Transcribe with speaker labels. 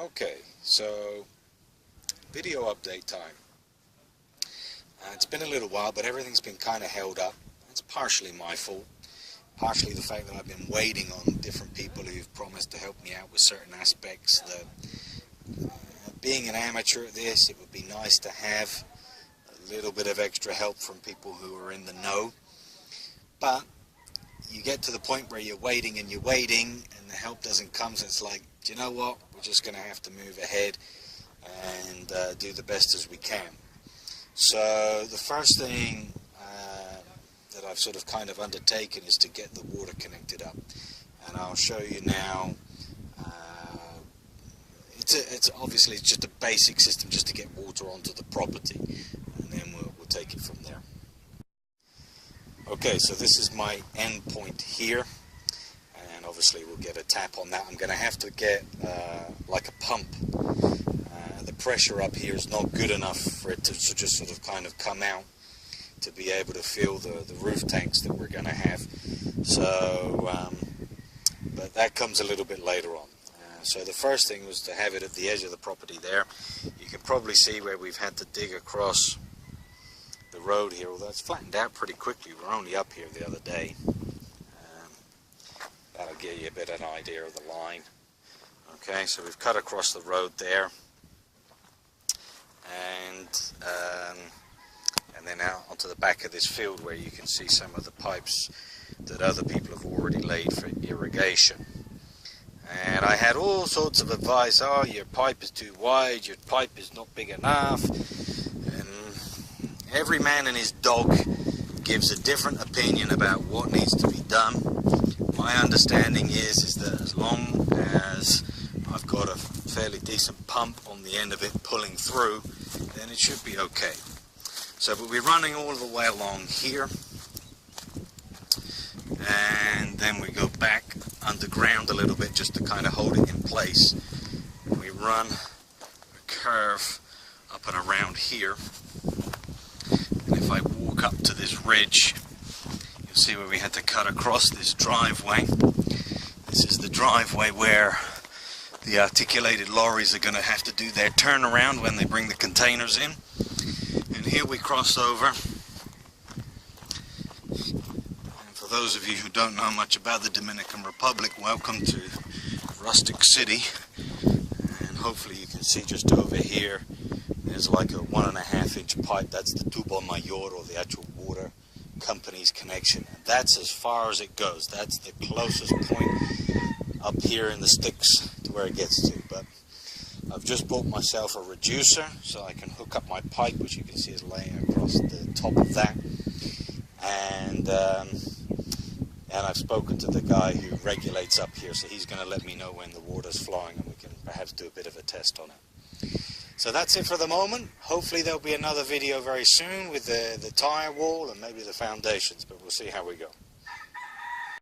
Speaker 1: Okay, so video update time. It's been a little while, but everything's been kind of held up. It's partially my fault, partially the fact that I've been waiting on different people who've promised to help me out with certain aspects. Being an amateur at this, it would be nice to have a little bit of extra help from people who are in the know. But you get to the point where you're waiting and the help doesn't come, so it's like, do you know what, we're just going to have to move ahead and do the best as we can. So the first thing that I've sort of kind of undertaken is to get the water connected up, and I'll show you now. It's obviously just a basic system just to get water onto the property, and then we'll take it from there. Okay, so this is my end point here, and obviously we'll get a tap on that. I'm going to have to get like a pump. The pressure up here is not good enough for it to just sort of kind of come out to be able to fill the roof tanks that we're going to have. So, but that comes a little bit later on. So the first thing was to have it at the edge of the property there. You can probably see where we've had to dig across the road here, although it's flattened out pretty quickly. We're only up here the other day. That'll give you a bit of an idea of the line. Okay, so we've cut across the road there, and then out onto the back of this field where you can see some of the pipes that other people have already laid for irrigation. And I had all sorts of advice. Oh, your pipe is too wide, your pipe is not big enough. And every man and his dog gives a different opinion about what needs to be done. My understanding is that as long as I've got a fairly decent pump on the end of it pulling through, then it should be okay. So we'll be running all the way along here, and then we go back underground a little bit just to kind of hold it in place. And we run a curve up and around here, and if I walk up to this ridge, you'll see where we had to cut across this driveway. This is the driveway where the articulated lorries are going to have to do their turnaround when they bring the containers in. And here we cross over. And for those of you who don't know much about the Dominican Republic, welcome to Rustic City. And hopefully you can see just over here, there's like a 1.5 inch pipe. That's the tubo mayor, or the actual water company's connection. And that's as far as it goes. That's the closest point up here in the sticks to where it gets to. But I've just bought myself a reducer so I can hook up my pipe, which you can see is laying across the top of that. And I've spoken to the guy who regulates up here, so he's going to let me know when the water's flowing, and we can perhaps do a bit of a test on it. So that's it for the moment. Hopefully there'll be another video very soon with the tire wall and maybe the foundations, but we'll see how we go.